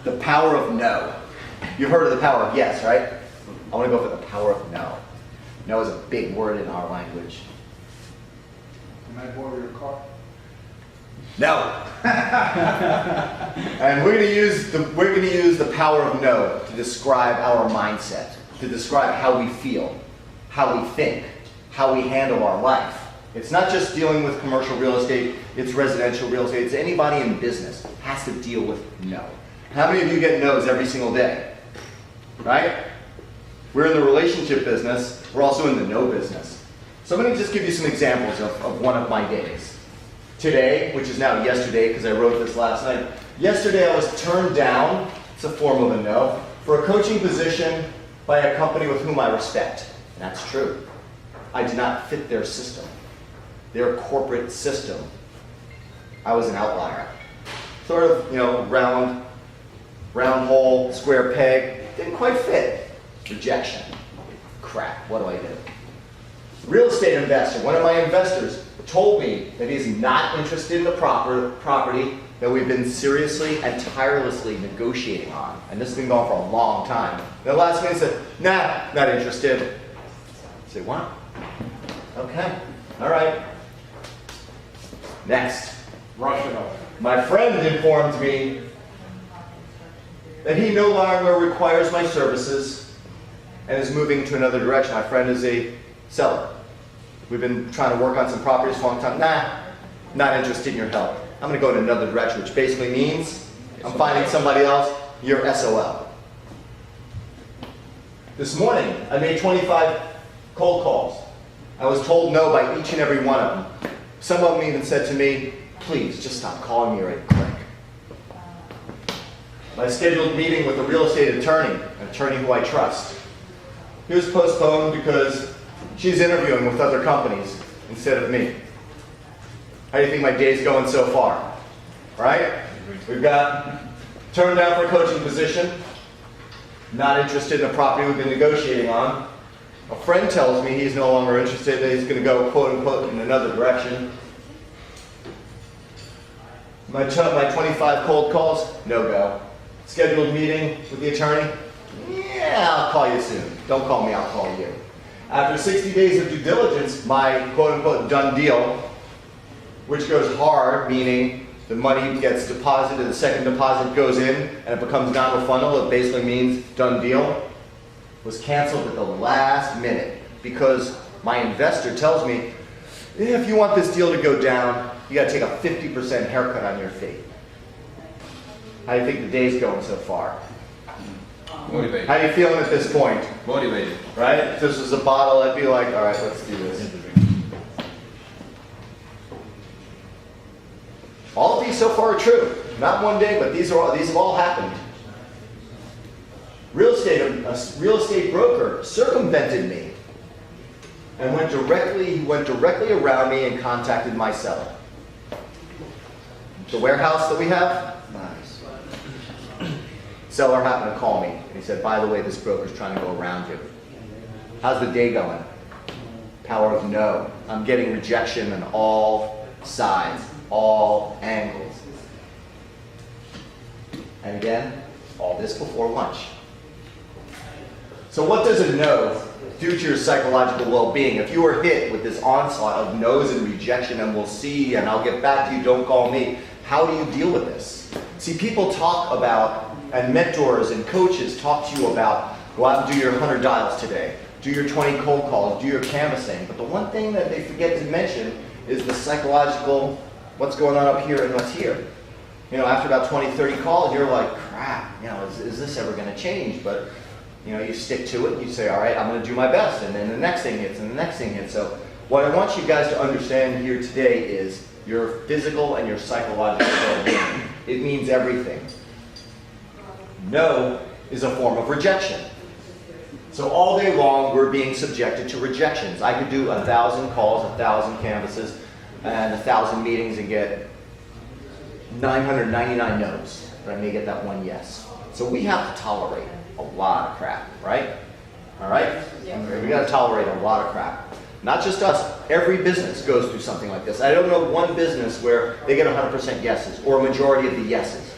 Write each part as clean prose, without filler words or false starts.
The power of no. You've heard of the power of yes, right? I want to go for the power of no. No is a big word in our language. Can I borrow your car? No. And we're going to use the power of no to describe our mindset, to describe how we feel, how we think, how we handle our life. It's not just dealing with commercial real estate, it's residential real estate. It's anybody in business has to deal with no. How many of you get no's every single day? Right? We're in the relationship business. We're also in the no business. So I'm going to just give you some examples of one of my days. Today, which is now yesterday because I wrote this last night. Yesterday I was turned down, it's a form of a no, for a coaching position by a company with whom I respect. And that's true. I did not fit their system, their corporate system. I was an outlier. Sort of, round hole, square peg, didn't quite fit. Rejection. Crap, what do I do? Real estate investor, one of my investors, told me that he's not interested in the property that we've been seriously and tirelessly negotiating on. And this has been going for a long time. And the last minute he said, nah, not interested. I say, what? Okay, all right. Next. Russia. My friend informed me that he no longer requires my services and is moving to another direction. My friend is a seller. We've been trying to work on some properties for a long time. Nah, not interested in your help. I'm going to go in another direction, which basically means I'm finding somebody else. You're SOL. This morning, I made 25 cold calls. I was told no by each and every one of them. Some of them even said to me, please, just stop calling me right quick. My scheduled meeting with a real estate attorney, an attorney who I trust, he was postponed because she's interviewing with other companies instead of me. How do you think my day's going so far? Right? We've got turned down for a coaching position, not interested in a property we've been negotiating on. A friend tells me he's no longer interested, that he's going to go, quote unquote, in another direction. My 25 cold calls, no go. Scheduled meeting with the attorney, yeah, I'll call you soon. Don't call me, I'll call you. After 60 days of due diligence, my quote unquote done deal, which goes hard, meaning the money gets deposited, the second deposit goes in, and it becomes non-refundable, it basically means done deal, was canceled at the last minute because my investor tells me, if you want this deal to go down, you got to take a 50% haircut on your fee. How do you think the day's going so far? Motivated. How are you feeling at this point? Motivated. Right? If this was a bottle, I'd be like, all right, let's do this. All of these so far are true. Not one day, but these have all happened. A real estate broker circumvented me and went directly around me and contacted my seller. The warehouse that we have, nice. Seller happened to call me and he said, by the way, this broker's trying to go around you. How's the day going? Power of no. I'm getting rejection on all sides, all angles. And again, all this before lunch. So what does a no do to your psychological well-being? If you were hit with this onslaught of no's and rejection and we'll see and I'll get back to you, don't call me, how do you deal with this? See, people talk about, and mentors and coaches talk to you about, go out and do your 100 dials today, do your 20 cold calls, do your canvassing. But the one thing that they forget to mention is the psychological, what's going on up here and what's here. After about 20, 30 calls, you're like, crap, is this ever going to change? But you stick to it, you say, all right, I'm going to do my best, and then the next thing hits, and the next thing hits. So what I want you guys to understand here today is your physical and your psychological well-being. It means everything. No is a form of rejection. So all day long, we're being subjected to rejections. I could do 1,000 calls, 1,000 canvases, and 1,000 meetings and get 999 no's, but I may get that one yes. So we have to tolerate a lot of crap, right? All right? Yeah. We got to tolerate a lot of crap. Not just us. Every business goes through something like this. I don't know one business where they get 100% yeses or a majority of the yeses.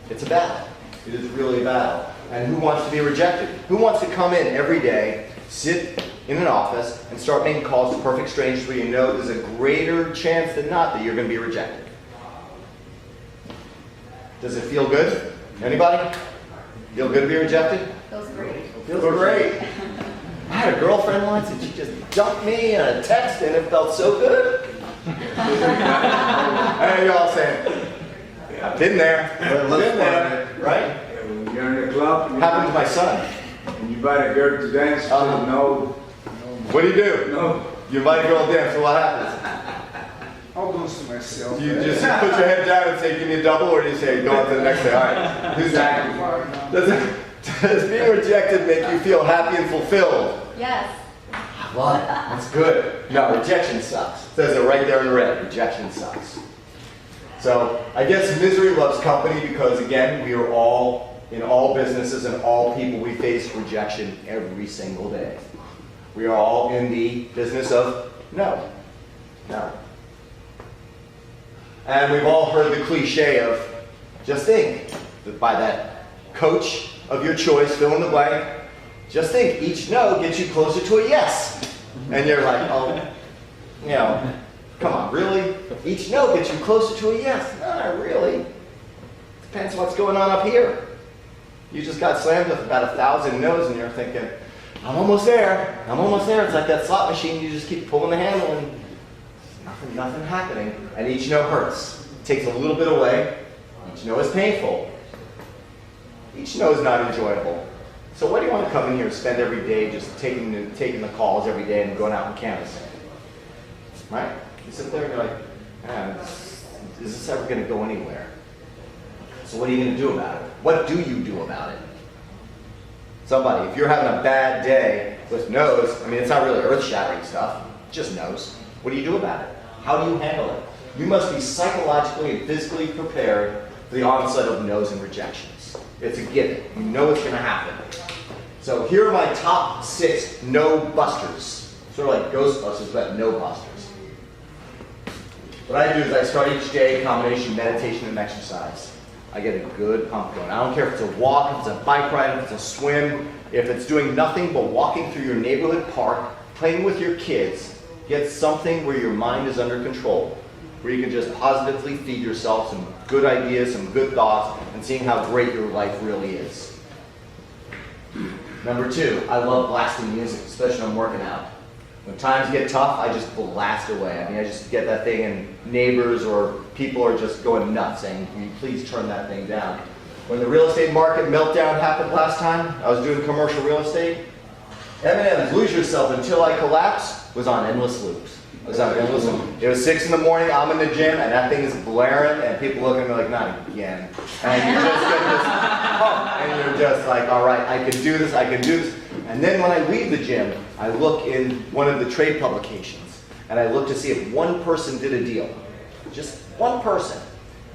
It's a battle. It is really a battle. And who wants to be rejected? Who wants to come in every day, sit in an office, and start making calls to perfect strangers where you know there's a greater chance than not that you're going to be rejected? Does it feel good? Anybody? Feel good to be rejected? Feels great. Feels great. I had a girlfriend once and she just dumped me in a text and it felt so good. Hey, y'all saying, I've been there. Been there, right? When you're in the club, Happened to my son. and you invite a girl to dance, Uh-huh. no, What do? no. You invite a girl to dance, so what happens? I'll do this to myself. Do you just put your head down and say, give me a double, or do you say, go on to the next day? All right. Who's that? Does being rejected make you feel happy and fulfilled? Yes. Love it. That's good. No, rejection sucks. It says it right there in red. Rejection sucks. So I guess misery loves company because, again, we are all, in all businesses and all people, we face rejection every single day. We are all in the business of no. No. And we've all heard the cliche of, just think, that by that coach of your choice, fill in the blank, just think, each no gets you closer to a yes. And you're like, oh, you know, come on, really? Each no gets you closer to a yes. No, not really. Depends what's going on up here. You just got slammed with about 1,000 no's and you're thinking, I'm almost there. I'm almost there. It's like that slot machine. You just keep pulling the handle and nothing happening. And each no hurts. It takes a little bit away. Each no is painful. Each no is not enjoyable. So why do you want to come in here and spend every day just taking the calls every day and going out and canvassing? Right? You sit there and you're like, man, is this ever going to go anywhere? So what are you going to do about it? What do you do about it? Somebody, if you're having a bad day with no's, I mean, it's not really earth-shattering stuff, just no's. What do you do about it? How do you handle it? You must be psychologically and physically prepared for the onset of no's and rejections. It's a given. You know it's going to happen. So here are my top 6 no busters. Sort of like Ghostbusters, but no busters. What I do is I start each day a combination of meditation and exercise. I get a good pump going. I don't care if it's a walk, if it's a bike ride, if it's a swim, if it's doing nothing but walking through your neighborhood park, playing with your kids. Get something where your mind is under control, where you can just positively feed yourself some good ideas, some good thoughts, and seeing how great your life really is. Number 2, I love blasting music, especially when I'm working out. When times get tough, I just blast away. I mean, I just get that thing and neighbors or people are just going nuts saying, can you please turn that thing down? When the real estate market meltdown happened last time, I was doing commercial real estate. Eminem's Lose Yourself Until I Collapse was on endless loops. It was on endless loops. It was 6 in the morning, I'm in the gym, and that thing is blaring, and people look at me like, not again. And you just get this pump, and you're just like, all right, I can do this, I can do this. And then when I leave the gym, I look in one of the trade publications, and I look to see if one person did a deal. Just one person.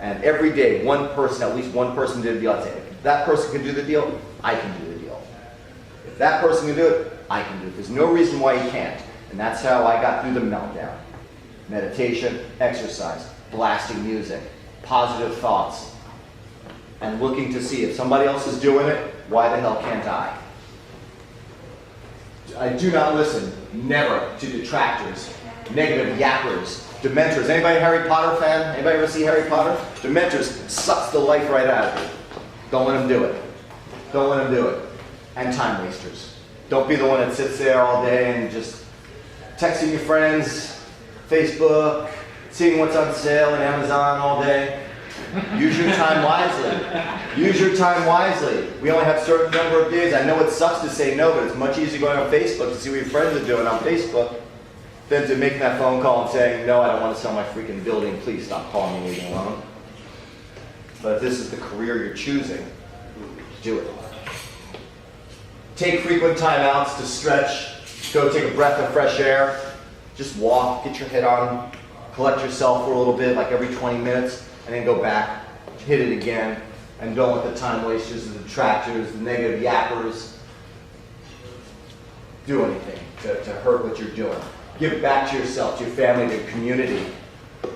And every day, one person, at least one person did a deal. I'd say, if that person can do the deal, I can do the deal. If that person can do it, I can do it. There's no reason why you can't. And that's how I got through the meltdown. Meditation, exercise, blasting music, positive thoughts, and looking to see if somebody else is doing it, why the hell can't I? I do not listen, never, to detractors, negative yappers, dementors. Anybody a Harry Potter fan? Anybody ever see Harry Potter? Dementors sucks the life right out of you. Don't let them do it. Don't let them do it. And time wasters. Don't be the one that sits there all day and just texting your friends, Facebook, seeing what's on sale on Amazon all day. Use your time wisely. Use your time wisely. We only have a certain number of days. I know it sucks to say no, but it's much easier going on Facebook to see what your friends are doing on Facebook than to making that phone call and saying, no, I don't want to sell my freaking building. Please stop calling me, leave me alone. But if this is the career you're choosing, do it. Take frequent timeouts to stretch, go take a breath of fresh air, just walk, get your head on, collect yourself for a little bit, like every 20 minutes, and then go back, hit it again, and don't let the time wasters, the detractors, the negative yappers do anything to hurt what you're doing. Give back to yourself, to your family, to your community.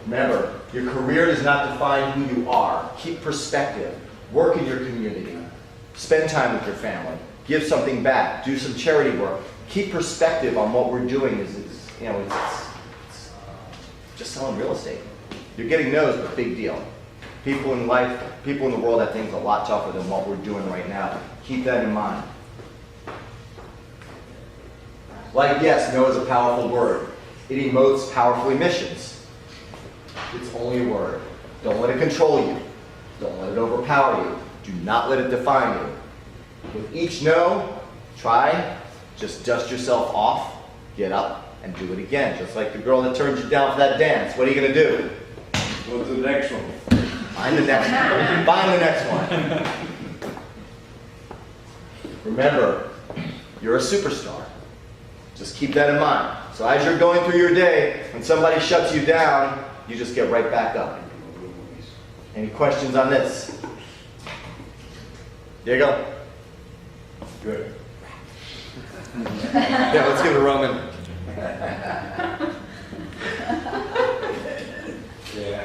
Remember, your career does not define who you are. Keep perspective. Work in your community. Spend time with your family. Give something back. Do some charity work. Keep perspective on what we're doing. It's just selling real estate. You're getting no's, but big deal. People in life, people in the world have things a lot tougher than what we're doing right now. Keep that in mind. Like yes, no is a powerful word. It emotes powerful emissions. It's only a word. Don't let it control you. Don't let it overpower you. Do not let it define you. With each no, try, just dust yourself off, get up, and do it again. Just like the girl that turned you down for that dance. What are you going to do? Go to the next one. Find the next one. Find the next one. Remember, you're a superstar. Just keep that in mind. So as you're going through your day, when somebody shuts you down, you just get right back up. Any questions on this? There you go. Good. Yeah, let's give it a Roman. Yeah.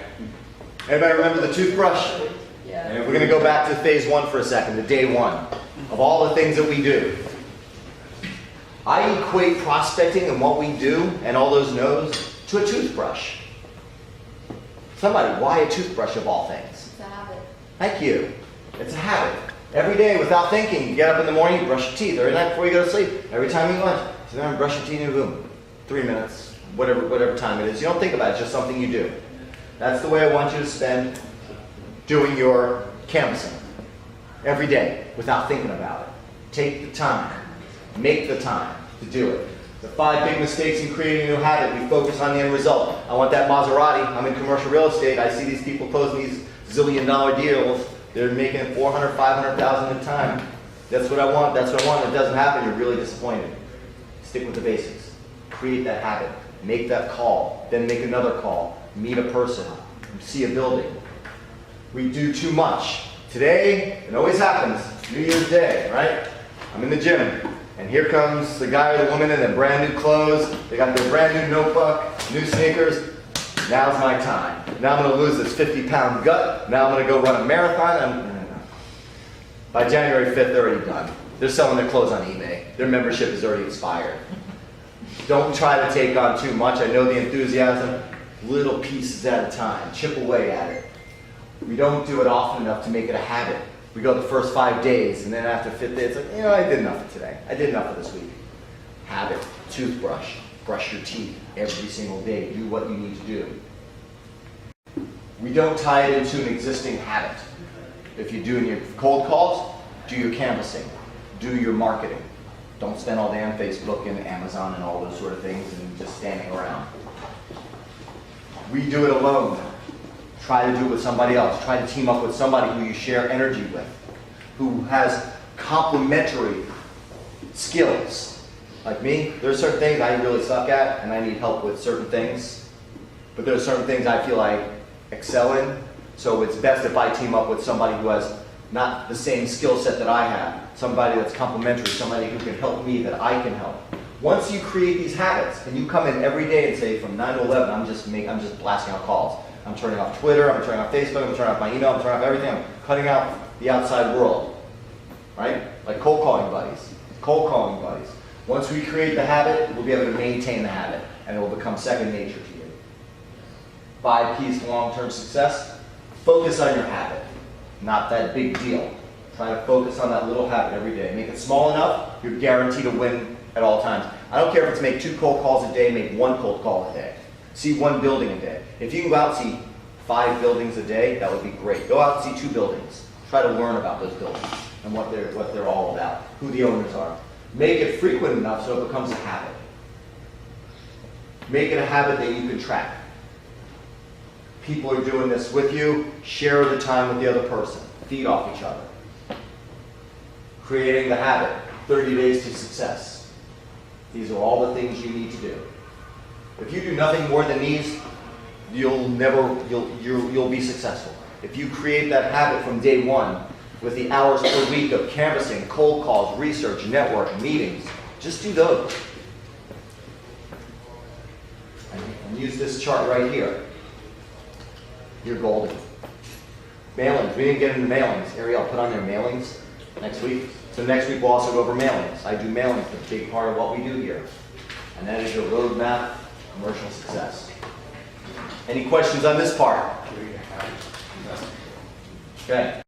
Anybody remember the toothbrush? Yeah. We're going to go back to phase one for a second, to day one, of all the things that we do. I equate prospecting and what we do and all those no's to a toothbrush. Somebody, why a toothbrush of all things? It's a habit. Thank you. It's a habit. Every day without thinking, you get up in the morning, you brush your teeth. Every night before you go to sleep, every time you lunch, sit down and brush your teeth and boom. 3 minutes, whatever time it is. You don't think about it, it's just something you do. That's the way I want you to spend doing your canvassing. Every day without thinking about it. Take the time. Make the time to do it. The 5 big mistakes in creating a new habit. We focus on the end result. I want that Maserati. I'm in commercial real estate. I see these people closing these zillion-dollar deals. They're making it 400, 500,000 at a time. That's what I want. That's what I want. If it doesn't happen, you're really disappointed. Stick with the basics. Create that habit. Make that call. Then make another call. Meet a person. See a building. We do too much. Today, it always happens. New Year's Day, right? I'm in the gym. And here comes the guy or the woman in their brand new clothes. They got their brand new notebook, new sneakers. Now's my time. Now I'm going to lose this 50-pound gut. Now I'm going to go run a marathon. By January 5th, they're already done. They're selling their clothes on eBay. Their membership is already expired. Don't try to take on too much. I know the enthusiasm. Little pieces at a time. Chip away at it. We don't do it often enough to make it a habit. We go the first 5 days, and then after 5th day, it's like, I did enough for today. I did enough for this week. Habit. Toothbrush. Brush your teeth every single day. Do what you need to do. We don't tie it into an existing habit. If you're doing your cold calls, do your canvassing. Do your marketing. Don't spend all day on Facebook and Amazon and all those sort of things and just standing around. We do it alone. Try to do it with somebody else. Try to team up with somebody who you share energy with, who has complementary skills. Like me, there are certain things I really suck at, and I need help with certain things. But there are certain things I feel I excel in. So it's best if I team up with somebody who has not the same skill set that I have. Somebody that's complementary, somebody who can help me that I can help. Once you create these habits, and you come in every day and say, from 9 to 11, I'm just blasting out calls. I'm turning off Twitter, I'm turning off Facebook, I'm turning off my email, I'm turning off everything. I'm cutting out the outside world, right? Like cold calling buddies. Cold calling buddies. Once we create the habit, we'll be able to maintain the habit, and it will become second nature to you. 5 keys to long-term success. Focus on your habit, not that big deal. Try to focus on that little habit every day. Make it small enough, you're guaranteed to win at all times. I don't care if it's make 2 cold calls a day, make 1 cold call a day. See 1 building a day. If you can go out and see 5 buildings a day, that would be great. Go out and see 2 buildings. Try to learn about those buildings and what they're all about, who the owners are. Make it frequent enough so it becomes a habit. Make it a habit that you can track. People are doing this with you. Share the time with the other person. Feed off each other. Creating the habit. 30 days to success. These are all the things you need to do. If you do nothing more than these, you'll be successful. If you create that habit from day 1 with the hours per week of canvassing, cold calls, research, network, meetings, just do those. And use this chart right here. You're golden. Mailings, we didn't get into mailings. Ariel, put on their mailings next week. So next week we'll also go over mailings. I do mailings, a big part of what we do here. And that is your roadmap, commercial success. Any questions on this part? Okay.